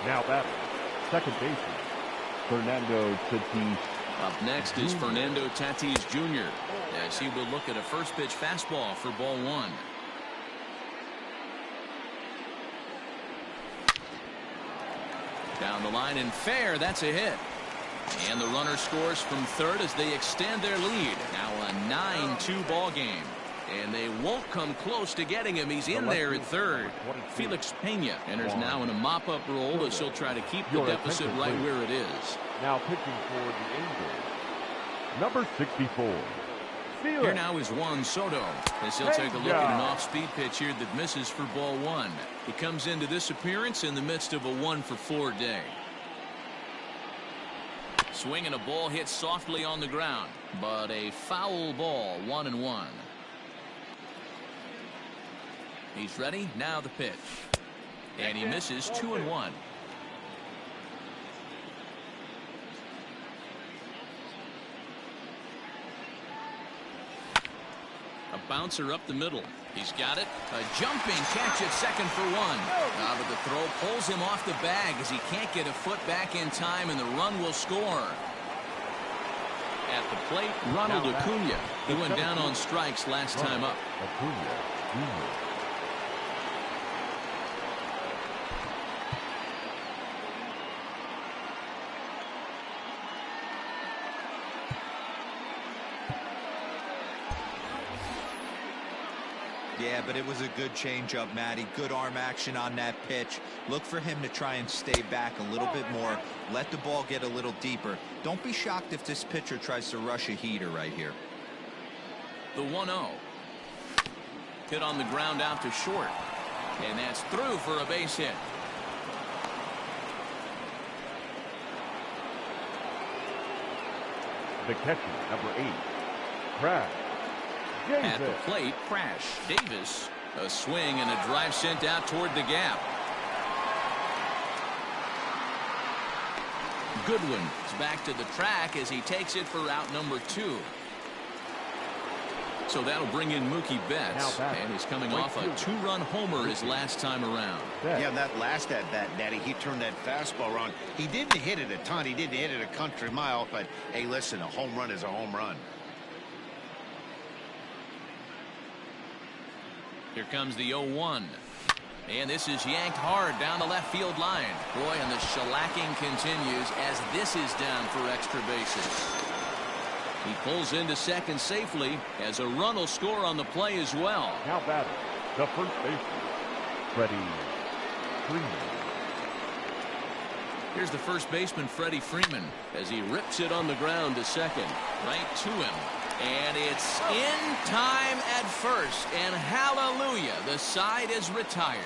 Now batting, second baseman, Fernando Tatis. Up next is Fernando Tatis Jr. as he will look at a first pitch fastball for ball 1. Down the line and fair. That's a hit. And the runner scores from third as they extend their lead. Now a 9-2 ball game. And they won't come close to getting him. He's in there at third. Felix Pena enters now in a mop-up role as he'll try to keep the deficit right where it is. Now pitching for the Angels, number 64. Here now is Juan Soto as he'll take a look at an off-speed pitch here that misses for ball 1. He comes into this appearance in the midst of a 1-for-4 day. Swinging a ball hit softly on the ground, but a foul ball. 1-1. He's ready. Now the pitch. And he misses. 2-1. A bouncer up the middle. He's got it. A jumping catch at second for 1. But the throw pulls him off the bag as he can't get a foot back in time, and the run will score. At the plate, Ronald Acuna. He went down on strikes last time up. Acuna. Yeah, but it was a good changeup, Matty. Good arm action on that pitch. Look for him to try and stay back a little bit more. Let the ball get a little deeper. Don't be shocked if this pitcher tries to rush a heater right here. The 1-0. Hit on the ground out to short. And that's through for a base hit. The catcher, number 8, Crash. At the plate, Crash Davis. A swing and a drive sent out toward the gap. Goodwin is back to the track as he takes it for route number 2. So that'll bring in Mookie Betts, and he's coming off a 2-run homer his last time around. Yeah, that last at-bat, Daddy, he turned that fastball around. He didn't hit it a ton. He didn't hit it a country mile, but, hey, listen, a home run is a home run. Here comes the 0-1. And this is yanked hard down the left field line. Boy, and the shellacking continues as this is down for extra bases. He pulls into second safely as a run will score on the play as well. Now batting, the first baseman, Freddie Freeman. Here's the first baseman, Freddie Freeman, as he rips it on the ground to second. Right to him. And it's in time at first. And hallelujah, the side is retired.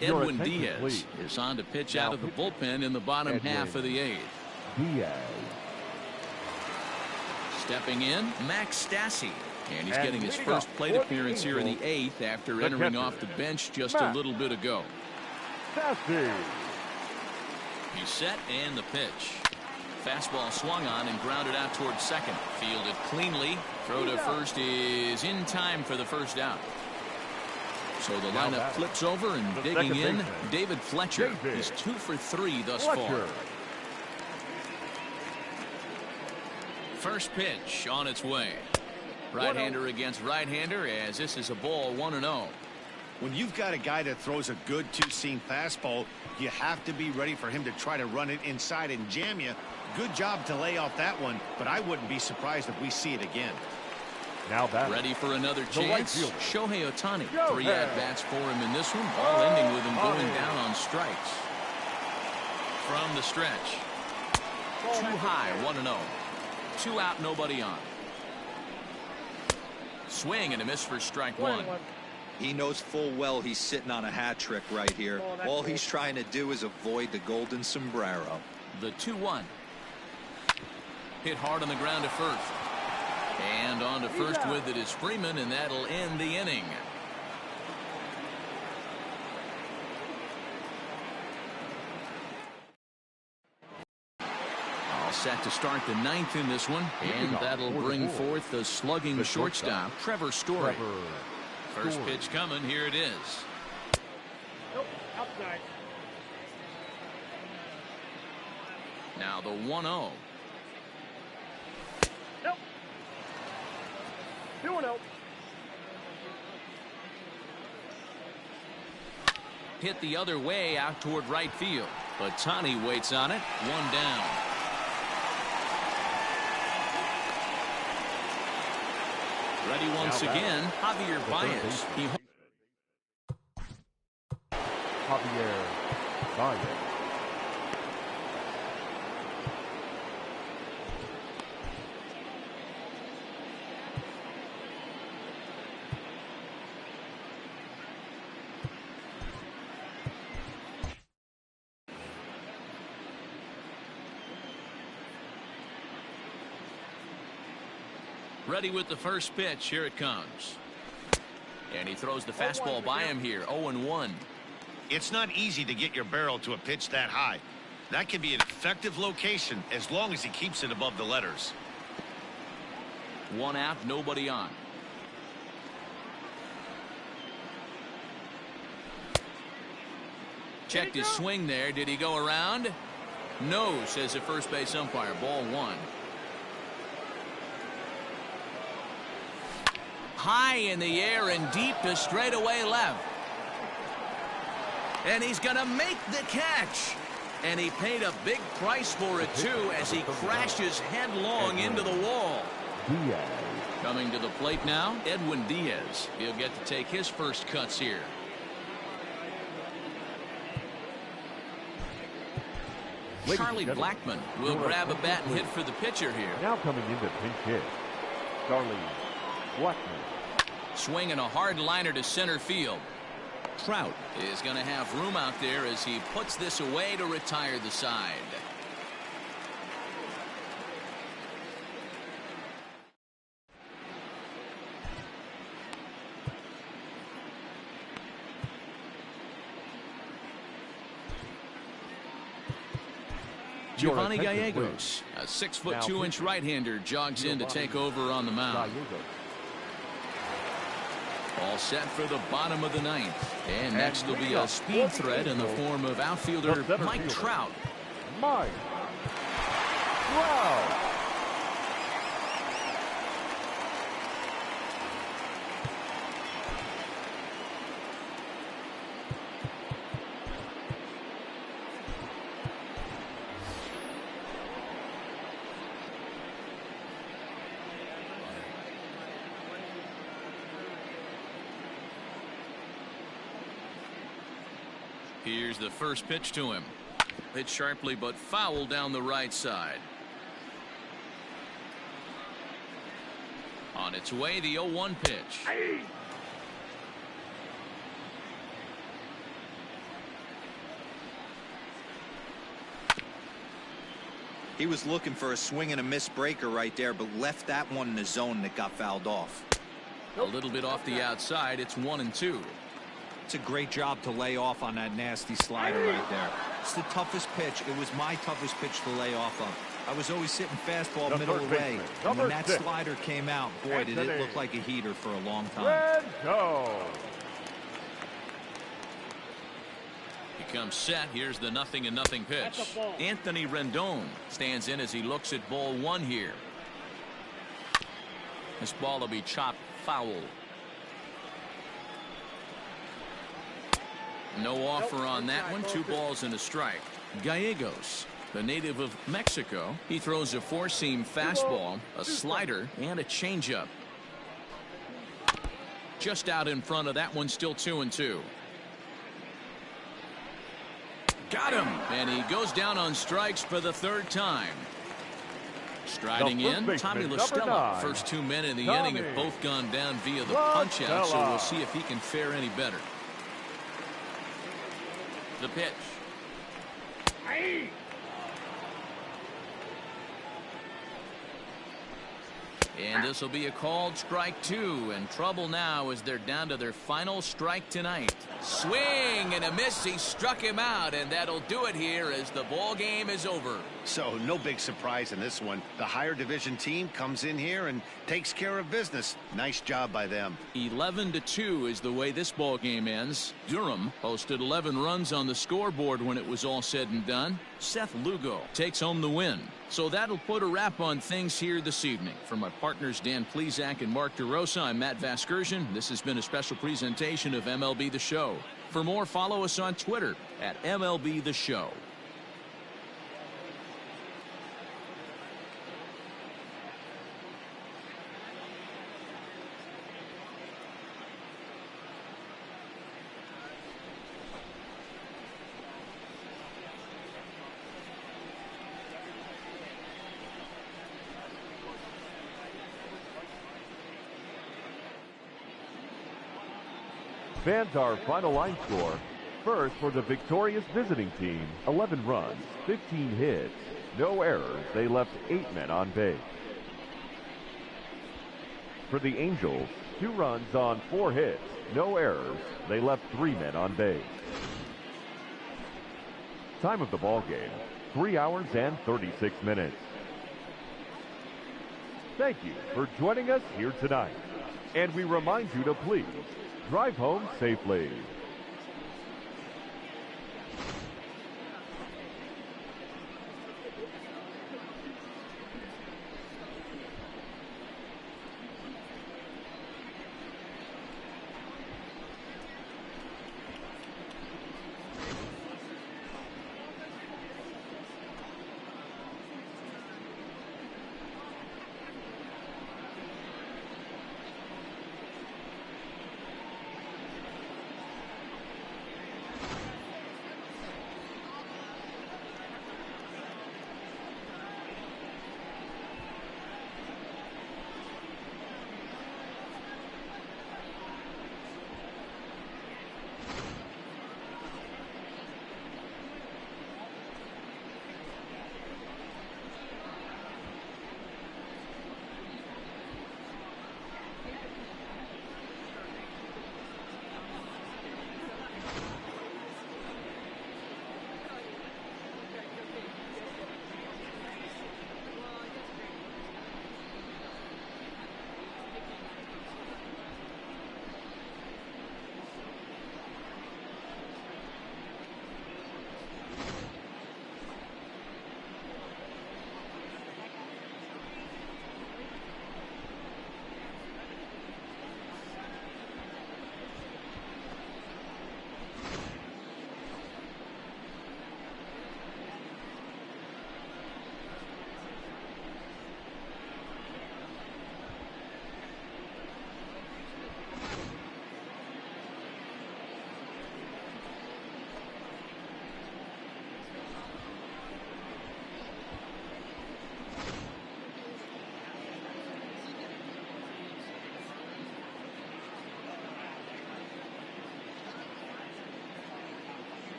Edwin Diaz is on to pitch out of the bullpen in the bottom half of the 8th. Diaz. Stepping in, Max Stassi. And he's getting his first plate appearance here in the 8th after entering off the bench just a little bit ago. Stassi. He's set and the pitch. Fastball swung on and grounded out towards second. Fielded cleanly. Throw to first is in time for the first out. So the lineup flips over and digging in, David Fletcher. He's 2 for 3 thus far. First pitch on its way. Right-hander against right-hander as this is a ball 1-0. When you've got a guy that throws a good two-seam fastball, you have to be ready for him to try to run it inside and jam you. Good job to lay off that one, but I wouldn't be surprised if we see it again. Now back. Ready for another chance. Shohei Ohtani. 3 at-bats for him in this one. All ending with him going down on strikes. From the stretch. Too high, 1-0. 2 out, nobody on. Swing and a miss for strike 1. He knows full well he's sitting on a hat trick right here. All he's trying to do is avoid the golden sombrero. The 2-1. Hit hard on the ground at first. And on to first with it is Freeman, and that'll end the inning. All set to start the 9th in this one, and that'll bring forth the slugging shortstop, Trevor Story. First pitch coming, here it is. Nope, outside. Now the 1-0. Nope. 2-0. Hit the other way out toward right field, but Ohtani waits on it. 1 down. Ready once again, Javier Baez. Javier Baez. Ready with the first pitch. Here it comes. And he throws the fastball by him here. 0-1. It's not easy to get your barrel to a pitch that high. That can be an effective location as long as he keeps it above the letters. 1 out, nobody on. Checked his swing there. Did he go around? No, says the first base umpire. Ball 1. High in the air and deep to straightaway left. And he's going to make the catch. And he paid a big price for it, too, as he crashes headlong into the wall. Diaz. Coming to the plate now, Edwin Diaz. He'll get to take his first cuts here. Charlie Blackmon will grab a bat and hit for the pitcher here. Now coming into pinch hit, Charlie Blackmon. Swinging a hard liner to center field. Trout is going to have room out there as he puts this away to retire the side. Giovanni Gallegos, a 6'2" right-hander, jogs in to take over on the mound. All set for the bottom of the ninth. And next will be a speed threat in the form of outfielder Mike Trout. Mike Trout. Here's the first pitch to him. Hit sharply but foul down the right side. On its way, the 0-1 pitch. He was looking for a swing and a miss breaker right there, but left that one in the zone that got fouled off. A little bit off the outside. It's 1-2. It's a great job to lay off on that nasty slider right there. It's the toughest pitch. It was my toughest pitch to lay off of. I was always sitting fastball middle away. And when that slider came out, boy, did it look like a heater for a long time. He comes set. Here's the 0-0 pitch. Anthony Rendon stands in as he looks at ball one here. This ball will be chopped foul. No offer on that one. 2 balls and a strike. Gallegos, the native of Mexico, he throws a four-seam fastball, a slider, and a changeup. Just out in front of that one, still 2-2. Got him, and he goes down on strikes for the 3rd time. Striding in, Tommy LaStella. First 2 men in the inning have both gone down via the punch-out, so we'll see if he can fare any better. The pitch. And this will be a called strike 2, and trouble now as they're down to their final strike tonight. Swing and a miss. He struck him out, and that'll do it here as the ball game is over. So no big surprise in this one. The higher division team comes in here and takes care of business. Nice job by them. 11-2 is the way this ball game ends. Durham posted 11 runs on the scoreboard when it was all said and done. Seth Lugo takes home the win. So that'll put a wrap on things here this evening. For my partners Dan Plesac and Mark DeRosa, I'm Matt Vasgersian. This has been a special presentation of MLB The Show. For more, follow us on Twitter at MLB The Show. Fans, our final line score. First, for the victorious visiting team, 11 runs, 15 hits, no errors. They left 8 men on base. For the Angels, 2 runs on 4 hits, no errors. They left 3 men on base. Time of the ball game, 3 hours and 36 minutes. Thank you for joining us here tonight. And we remind you to please drive home safely.